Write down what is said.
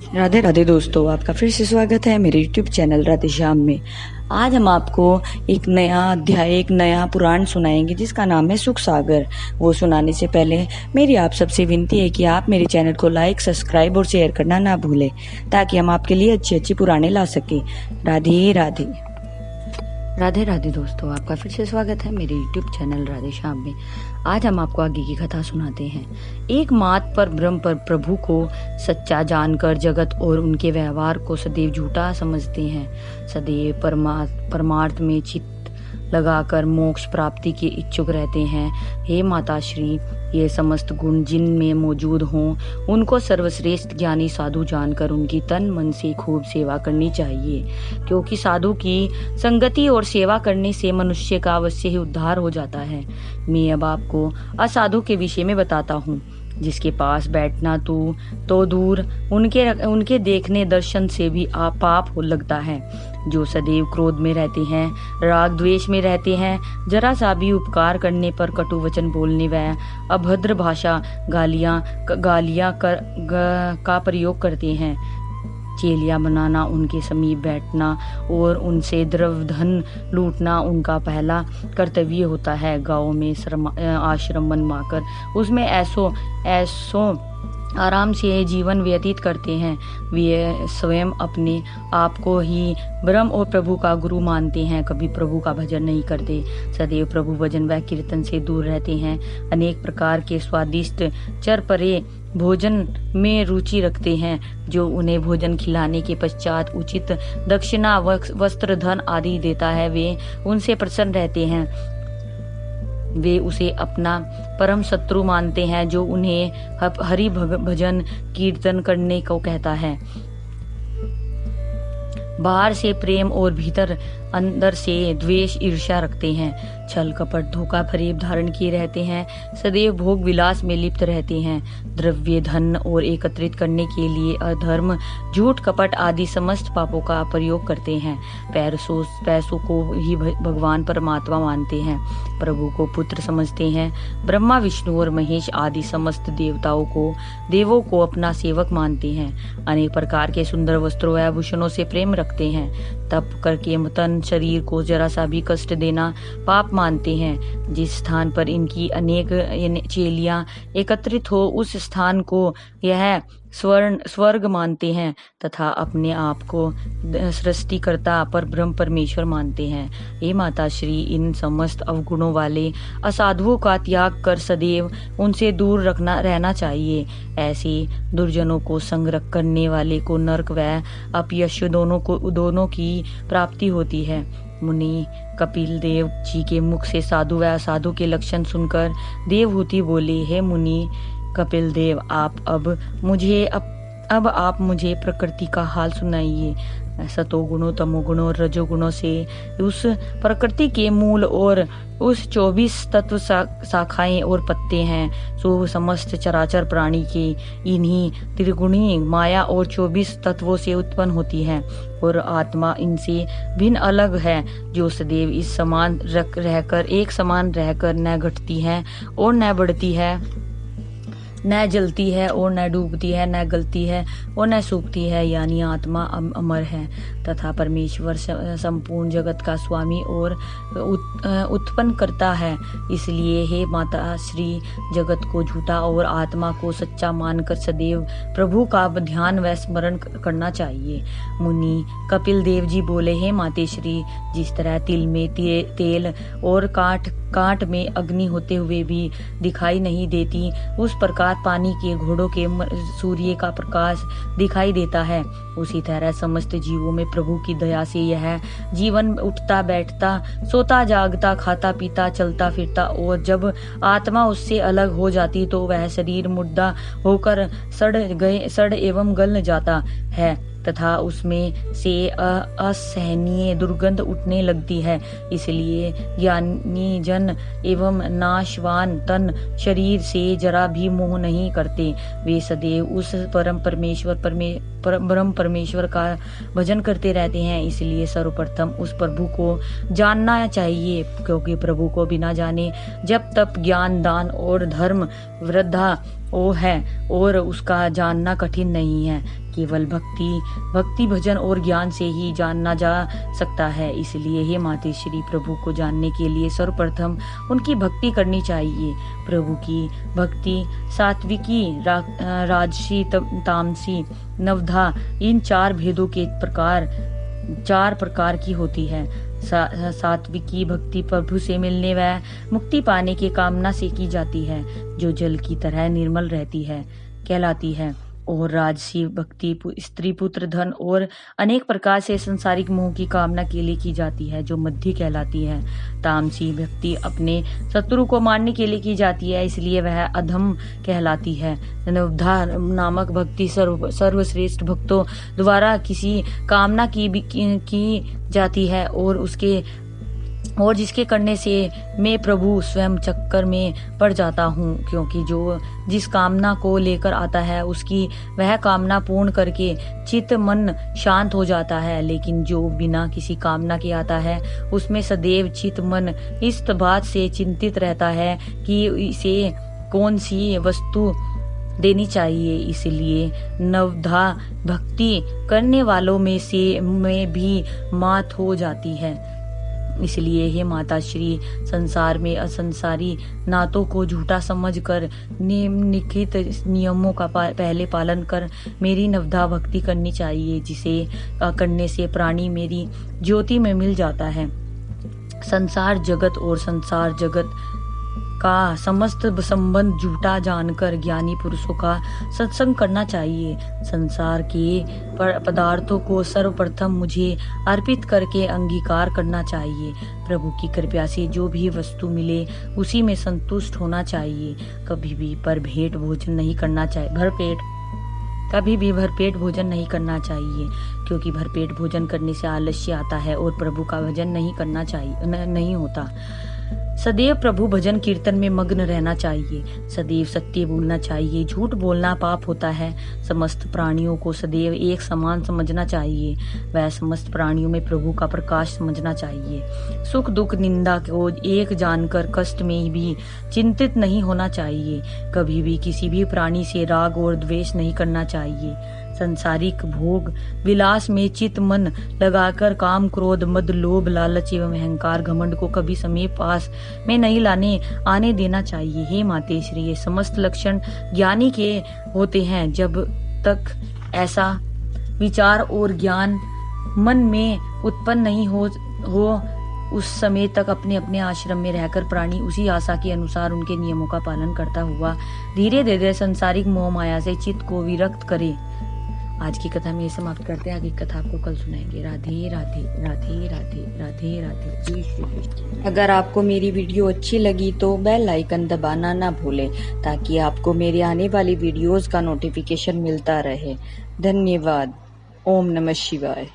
राधे राधे दोस्तों, आपका फिर से स्वागत है मेरे YouTube चैनल राधे श्याम में। आज हम आपको एक नया अध्याय, एक नया पुराण सुनाएंगे जिसका नाम है सुख सागर। वो सुनाने से पहले मेरी आप सबसे विनती है कि आप मेरे चैनल को लाइक, सब्सक्राइब और शेयर करना ना भूलें, ताकि हम आपके लिए अच्छी अच्छी पुराने ला सकें। राधे राधे। राधे राधे दोस्तों, आपका फिर से स्वागत है मेरे YouTube चैनल राधे श्याम में। आज हम आपको आगे की कथा सुनाते हैं। एक मात पर ब्रह्म पर प्रभु को सच्चा जानकर जगत और उनके व्यवहार को सदैव झूठा समझते हैं। सदैव परमार्थ में चित्त लगाकर मोक्ष प्राप्ति के इच्छुक रहते हैं। हे माता श्री, ये समस्त गुण जिन में मौजूद हों उनको सर्वश्रेष्ठ ज्ञानी साधु जानकर उनकी तन मन से खूब सेवा करनी चाहिए, क्योंकि साधु की संगति और सेवा करने से मनुष्य का अवश्य ही उद्धार हो जाता है। मैं अब आपको असाधु के विषय में बताता हूँ, जिसके पास बैठना तो दूर, उनके देखने दर्शन से भी पाप हो लगता है। जो सदैव क्रोध में रहते हैं, राग द्वेष में रहते हैं, जरा सा भी उपकार करने पर कटु वचन बोलने व अभद्र भाषा गालियां का प्रयोग करते हैं। चेलियां बनाना, उनके समीप बैठना और उनसे द्रव्य धन लूटना उनका पहला कर्तव्य होता है। गाँव में आश्रम बनवाकर उसमें ऐसो आराम से जीवन व्यतीत करते हैं। वे स्वयं अपने आप को ही ब्रह्म और प्रभु का गुरु मानते हैं, कभी प्रभु का भजन नहीं करते। सदैव प्रभु भजन व कीर्तन से दूर रहते हैं। अनेक प्रकार के स्वादिष्ट चरपरे भोजन में रुचि रखते हैं। जो उन्हें भोजन खिलाने के पश्चात उचित दक्षिणा, वस्त्र, धन आदि देता है, वे उनसे प्रसन्न रहते हैं। वे उसे अपना परम शत्रु मानते हैं जो उन्हें हरि भजन कीर्तन करने को कहता है। बाहर से प्रेम और भीतर अंदर से द्वेष ईर्ष्या रखते हैं। छल कपट धोखा फरेब धारण किए रहते हैं। सदैव भोग विलास में लिप्त रहते हैं। द्रव्य धन और एकत्रित करने के लिए अधर्म, झूठ, कपट आदि समस्त पापों का प्रयोग करते हैं। पैसों को ही भगवान परमात्मा मानते हैं। प्रभु को पुत्र समझते हैं। ब्रह्मा, विष्णु और महेश आदि समस्त देवों को अपना सेवक मानते हैं। अनेक प्रकार के सुंदर वस्त्रों व आभूषणों से प्रेम रखते हैं। तप करके तन शरीर को जरा सा भी कष्ट देना पाप मानते हैं। जिस स्थान पर इनकी अनेक चेलियां एकत्रित हो उस स्थान को यह स्वर्ग मानते हैं तथा अपने आप को सृष्टिकर्ता पर ब्रह्म परमेश्वर मानते हैं। हे माता श्री, इन समस्त अवगुणों वाले असाधुओं का त्याग कर सदैव उनसे दूर रहना चाहिए। ऐसे दुर्जनों को संग्रह करने वाले को नरक व अपयश दोनों की प्राप्ति होती है। मुनि कपिल देव जी के मुख से साधु व असाधु के लक्षण सुनकर देवहूति बोले, हे मुनि कपिल देव, अब आप मुझे प्रकृति का हाल सुनाइए। सतोगुणों, तमोगुणों और रजोगुणों से उस प्रकृति के मूल और उस 24 तत्व शाखाएं और पत्ते हैं। सो समस्त चराचर प्राणी के इन्हीं त्रिगुणी माया और 24 तत्वों से उत्पन्न होती है, और आत्मा इनसे भिन्न अलग है, जो सदैव एक समान रहकर न घटती है और न बढ़ती है, न जलती है और न डूबती है, न गलती है और न सूखती है। यानी आत्मा अमर है तथा परमेश्वर संपूर्ण जगत का स्वामी और उत्पन्न करता है। इसलिए हे माता श्री, जगत को झूठा और आत्मा को सच्चा मानकर सदैव प्रभु का ध्यान व स्मरण करना चाहिए। मुनि कपिल देव जी बोले, हे माते श्री, जिस तरह तिल में तेल और कांट में अग्नि होते हुए भी दिखाई नहीं देती, उस प्रकार पानी के घोड़ों के सूर्य का प्रकाश दिखाई देता है। उसी तरह समस्त जीवों में प्रभु की दया से यह जीवन उठता बैठता, सोता जागता, खाता पीता, चलता फिरता, और जब आत्मा उससे अलग हो जाती तो वह शरीर मुर्दा होकर सड़ एवं गल जाता है तथा उसमें से असहनीय दुर्गंध उठने लगती है। इसलिए ज्ञानी जन एवं नाशवान तन शरीर से जरा भी मोह नहीं करते। वे सदैव उस ब्रह्म परमेश्वर का भजन करते रहते हैं। इसलिए सर्वप्रथम उस प्रभु को जानना चाहिए, क्योंकि प्रभु को बिना जाने जब तप ज्ञान दान और धर्म वृद्धा वो है और उसका जानना कठिन नहीं है। केवल भक्ति भजन और ज्ञान से ही जाना जा सकता है। इसलिए हे मातेश्वरी, प्रभु को जानने के लिए सर्वप्रथम उनकी भक्ति करनी चाहिए। प्रभु की भक्ति सात्विकी, राजसी, तामसी, नवधा, इन 4 भेदों के चार प्रकार की होती है। सात्विकी भक्ति प्रभु से मिलने व मुक्ति पाने की कामना से की जाती है, जो जल की तरह निर्मल कहलाती है। और राजसी भक्ति स्त्री, पुत्र, धन और अनेक प्रकार से सांसारिक मोह की कामना के लिए की जाती है, जो मध्य कहलाती है। तामसी भक्ति अपने शत्रु को मारने के लिए की जाती है, इसलिए वह अधम कहलाती है। नवधा नामक भक्ति सर्वश्रेष्ठ भक्तों द्वारा किसी कामना की जाती है और जिसके करने से मैं प्रभु स्वयं चक्कर में पड़ जाता हूँ, क्योंकि जो जिस कामना को लेकर आता है उसकी वह कामना पूर्ण करके चित्त मन शांत हो जाता है। लेकिन जो बिना किसी कामना के आता है उसमें सदैव चित्त मन इस बात से चिंतित रहता है कि इसे कौन सी वस्तु देनी चाहिए। इसलिए नवधा भक्ति करने वालों में भी मात हो जाती है। इसलिए हे माता श्री, संसार में असंसारी नातों को झूठा समझकर निम्नलिखित नियमों का पहले पालन कर मेरी नवधा भक्ति करनी चाहिए, जिसे करने से प्राणी मेरी ज्योति में मिल जाता है। संसार जगत और संसार जगत का समस्त संबंध झूठा जानकर ज्ञानी पुरुषों का सत्संग करना चाहिए। संसार के पदार्थों को सर्वप्रथम मुझे अर्पित करके अंगीकार करना चाहिए। प्रभु की कृपा से जो भी वस्तु मिले उसी में संतुष्ट होना चाहिए। कभी भी भरपेट भोजन नहीं करना चाहिए, क्योंकि भरपेट भोजन करने से आलस्य आता है और प्रभु का भजन नहीं होता। सदैव प्रभु भजन कीर्तन में मग्न रहना चाहिए। सदैव सत्य बोलना चाहिए, झूठ बोलना पाप होता है। समस्त प्राणियों को सदैव एक समान समझना चाहिए। वह समस्त प्राणियों में प्रभु का प्रकाश समझना चाहिए। सुख दुख निंदा को एक जानकर कष्ट में भी चिंतित नहीं होना चाहिए। कभी भी किसी भी प्राणी से राग और द्वेष नहीं करना चाहिए। संसारिक भोग विलास में चित मन लगाकर काम, क्रोध, मद, लोभ, लालच एवं अहंकार, घमंड को कभी समीप पास में नहीं आने देना चाहिए। हे मातेश्वरी, ये समस्त लक्षण ज्ञानी के होते हैं। जब तक ऐसा विचार और ज्ञान मन में उत्पन्न नहीं हो उस समय तक अपने अपने आश्रम में रहकर प्राणी उसी आशा के अनुसार उनके नियमों का पालन करता हुआ धीरे धीरे सांसारिक मोह माया से चित्त को विरक्त करे। आज की कथा में ये समाप्त करते हैं। आगे कथा आपको कल सुनाएंगे। राधे राधे राधे राधे राधे राधे। जय श्री कृष्ण। अगर आपको मेरी वीडियो अच्छी लगी तो बेल आइकन दबाना ना भूलें, ताकि आपको मेरे आने वाली वीडियोस का नोटिफिकेशन मिलता रहे। धन्यवाद। ओम नमः शिवाय।